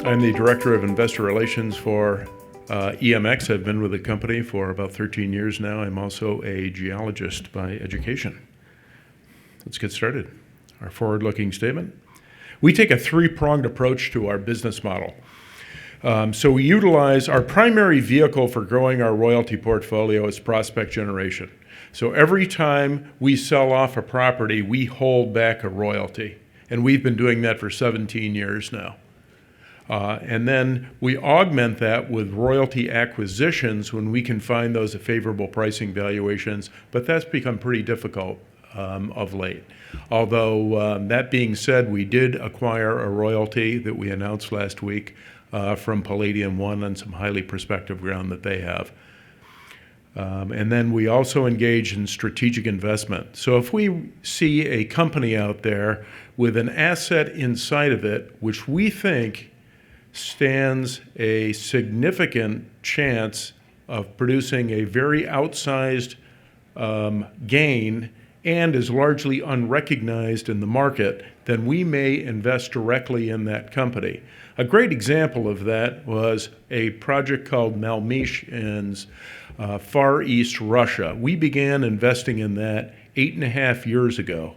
I'm the Director of Investor Relations for EMX. I've been with the company for about 13 years now. I'm also a geologist by education. Let's get started. Our forward-looking statement. We take a three-pronged approach to our business model. So we utilize our primary vehicle for growing our royalty portfolio is prospect generation. So every time we sell off a property, we hold back a royalty. And we've been doing that for 17 years now. And then we augment that with royalty acquisitions when we can find those at favorable pricing valuations, but that's become pretty difficult of late. Although that being said, we did acquire a royalty that we announced last week from Palladium One on some highly prospective ground that they have. And then we also engage in strategic investment. So if we see a company out there with an asset inside of it, which we think stands a significant chance of producing a very outsized gain and is largely unrecognized in the market, then we may invest directly in that company. A great example of that was a project called Malmish in Far East Russia. We began investing in that 8.5 years ago.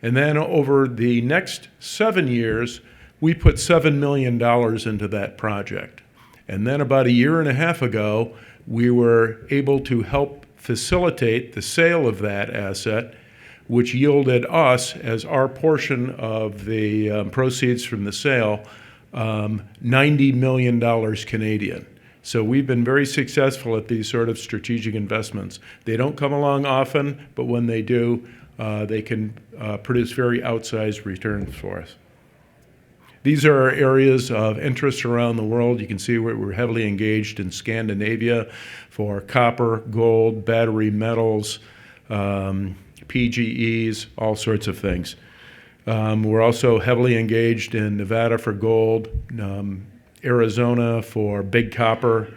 And then over the next 7 years, we put $7 million into that project. And then about 1.5 years ago, we were able to help facilitate the sale of that asset, which yielded us, as our portion of the proceeds from the sale, $90 million Canadian. So we've been very successful at these sort of strategic investments. They don't come along often, but when they do, they can produce very outsized returns for us. These are our areas of interest around the world. You can see we're heavily engaged in Scandinavia for copper, gold, battery metals, PGEs, all sorts of things. We're also heavily engaged in Nevada for gold, Arizona for big copper,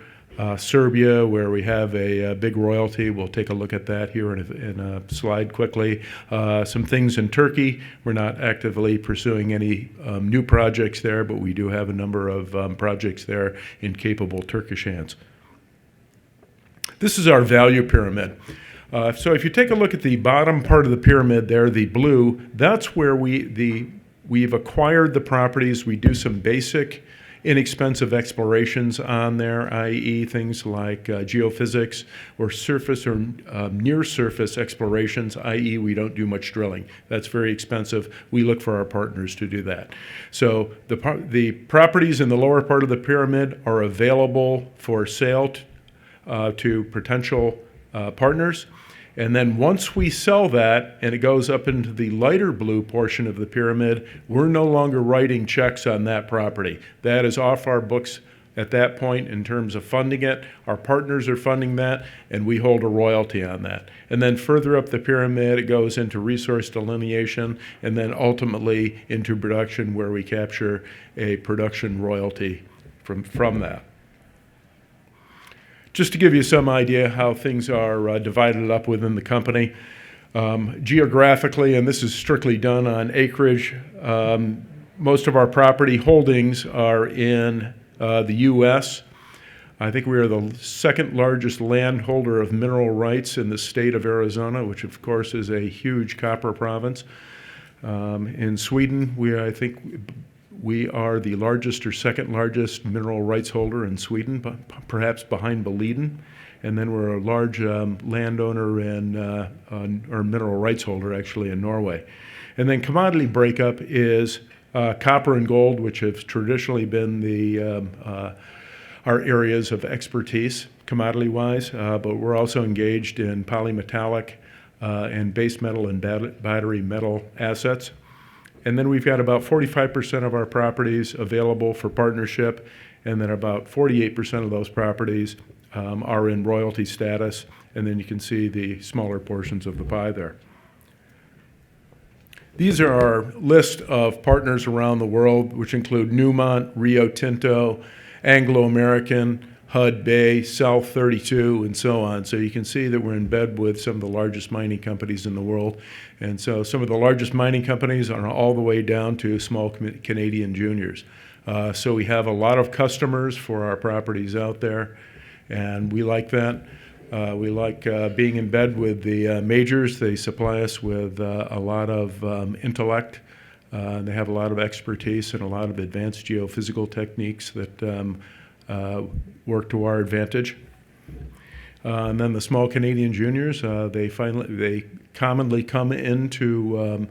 Serbia, where we have a big royalty. We'll take a look at that here in a slide quickly. Some things in Turkey. We're not actively pursuing any new projects there, but we do have a number of projects there in capable Turkish hands. This is our value pyramid. So if you take a look at the bottom part of the pyramid there, the blue, that's where we've acquired the properties. We do some basic inexpensive explorations on there, i.e. things like geophysics or surface or near surface explorations, i.e. we don't do much drilling. That's very expensive. We look for our partners to do that. So the properties in the lower part of the pyramid are available for sale to potential partners. And then once we sell that and it goes up into the lighter blue portion of the pyramid, we're no longer writing checks on that property. That is off our books at that point in terms of funding it. Our partners are funding that, and we hold a royalty on that. And then further up the pyramid, it goes into resource delineation and then ultimately into production, where we capture a production royalty from that. Just to give you some idea how things are divided up within the company. Geographically, and this is strictly done on acreage, most of our property holdings are in the U.S. I think we are the second largest landholder of mineral rights in the state of Arizona, which of course is a huge copper province. In Sweden, I think we are the largest or second largest mineral rights holder in Sweden, perhaps behind Boliden. And then we're a large landowner or mineral rights holder actually in Norway. And then commodity breakup is copper and gold, which have traditionally been our areas of expertise commodity-wise, but we're also engaged in polymetallic and base metal and battery metal assets. And then we've got about 45% of our properties available for partnership, and then about 48% of those properties are in royalty status, and then you can see the smaller portions of the pie there. These are our list of partners around the world, which include Newmont, Rio Tinto, Anglo American, HUD Bay, South 32, and so on. So you can see that we're in bed with some of the largest mining companies in the world. And so some of the largest mining companies are all the way down to small Canadian juniors. So we have a lot of customers for our properties out there, and we like that. We like being in bed with the majors. They supply us with a lot of intellect. They have a lot of expertise and a lot of advanced geophysical techniques that work to our advantage. And then the small Canadian juniors, they commonly come into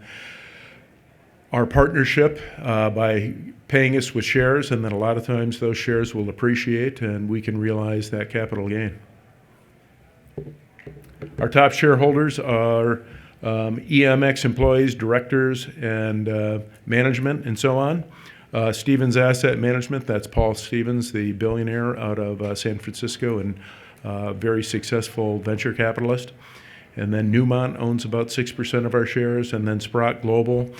our partnership by paying us with shares, and then a lot of times those shares will appreciate and we can realize that capital gain. Our top shareholders are EMX employees, directors, and management, and so on. Stevens Asset Management, that's Paul Stevens, the billionaire out of San Francisco and very successful venture capitalist. And then Newmont owns about 6% of our shares, and then Sprott Global.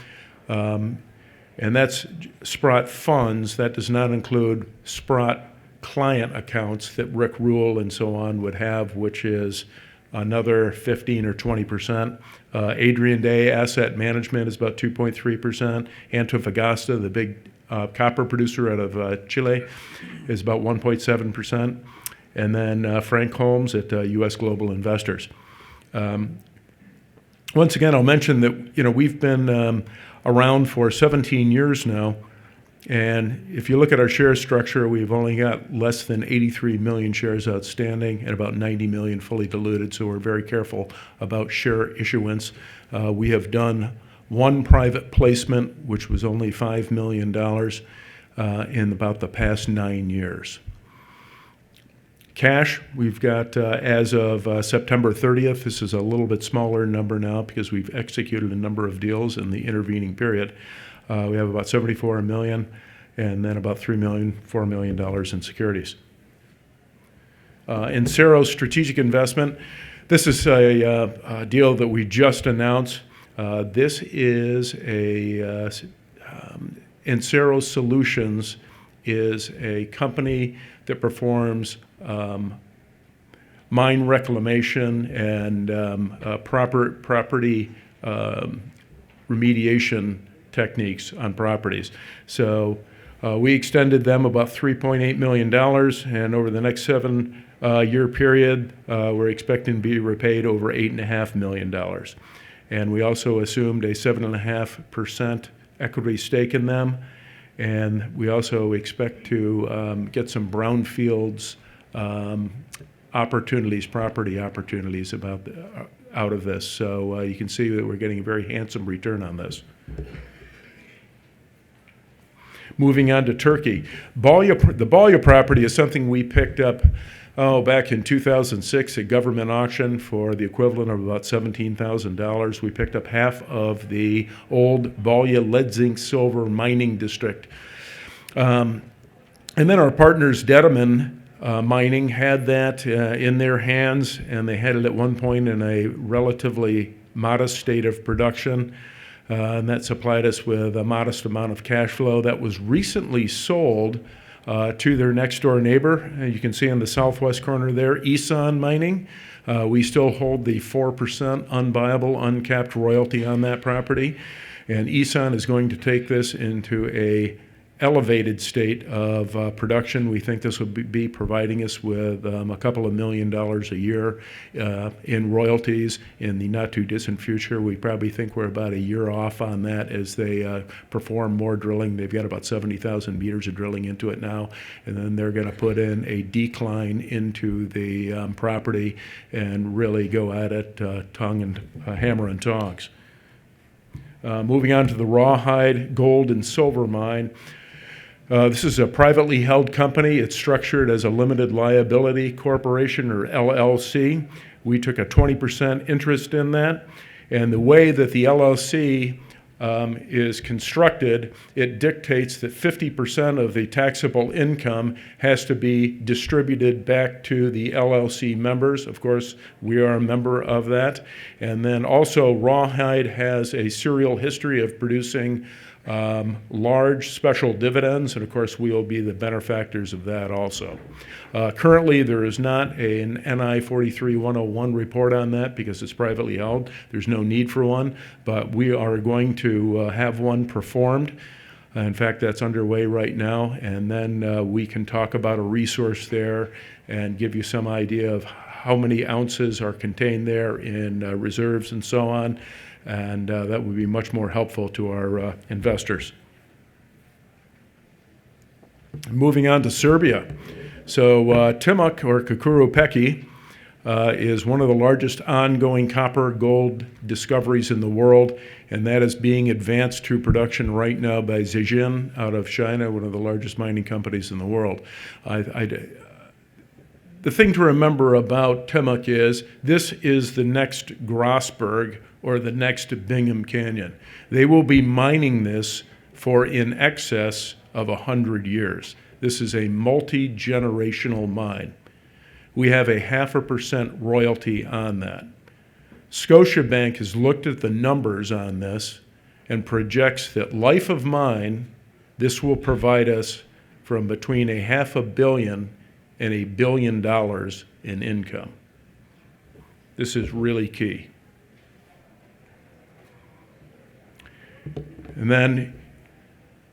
And that's Sprott funds. That does not include Sprott client accounts that Rick Rule and so on would have, which is another 15 or 20%. Adrian Day Asset Management is about 2.3%. Antofagasta, the big copper producer out of Chile, is about 1.7%. And then Frank Holmes at U.S. Global Investors. Once again, I'll mention that we've been around for 17 years now, and if you look at our share structure, we've only got less than 83 million shares outstanding and about 90 million fully diluted, so we're very careful about share issuance. We have done one private placement, which was only $5 million in about the past 9 years. Cash, we've got, as of September 30th, this is a little bit smaller number now because we've executed a number of deals in the intervening period. We have about $74 million and then about $4 million in securities. In cero Strategic Investment, this is a deal that we just announced. This is cero Solutions is a company that performs mine reclamation and property remediation techniques on properties. So we extended them about $3.8 million, and over the next 7-year period, we're expecting to be repaid over $8.5 million. And we also assumed a 7.5% equity stake in them, and we also expect to get some brownfields property opportunities out of this. So you can see that we're getting a very handsome return on this. Moving on to Turkey. The Balya property is something we picked up back in 2006 at government auction for the equivalent of about $17,000. We picked up half of the old Balya lead zinc silver mining district. And then our partners, Dedeman Mining, had that in their hands, and they had it at one point in a relatively modest state of production. And that supplied us with a modest amount of cash flow that was recently sold to their next door neighbor. You can see in the southwest corner there, Isan Mining. We still hold the 4% unbuyable, uncapped royalty on that property. And Isan is going to take this into a elevated state of production. We think this will be providing us with a couple of $1 million a year in royalties in the not too distant future. We probably think we're about a year off on that as they perform more drilling. They've got about 70,000 meters of drilling into it now, and then they're going to put in a decline into the property and really go at it hammer and tongs. Moving on to the rawhide gold and silver mine. This is a privately held company. It's structured as a limited liability corporation, or LLC. We took a 20% interest in that. And the way that the LLC is constructed, it dictates that 50% of the taxable income has to be distributed back to the LLC members. Of course, we are a member of that. And then also, rawhide has a serial history of producing large special dividends, and of course we will be the benefactors of that also. Currently there is not an NI 43-101 report on that because it's privately held. There's no need for one, but we are going to have one performed. In fact, that's underway right now, and then we can talk about a resource there and give you some idea of how many ounces are contained there in reserves and so on, and that would be much more helpful to our investors. Moving on to Serbia. So Timok, or Kukuru Peki, is one of the largest ongoing copper gold discoveries in the world, and that is being advanced through production right now by Zijin out of China, one of the largest mining companies in the world. The thing to remember about Timok is this is the next Grosberg or the next Bingham Canyon. They will be mining this for in excess of 100 years. This is a multi-generational mine. We have a 0.5% royalty on that. Scotiabank has looked at the numbers on this and projects that life of mine, this will provide us from between $500 million and $1 billion in income. This is really key. And then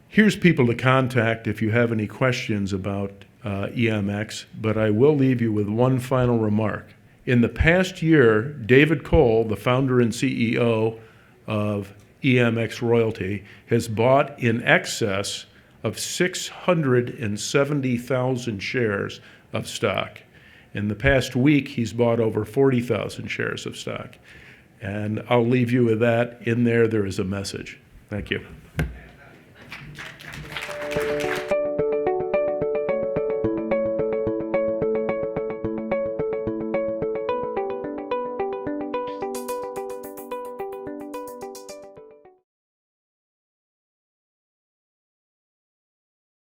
here's people to contact if you have any questions about EMX, but I will leave you with one final remark. In the past year, David Cole, the founder and CEO of EMX Royalty, has bought in excess of 670,000 shares of stock. In the past week, he's bought over 40,000 shares of stock. And I'll leave you with that. In there, there is a message. Thank you.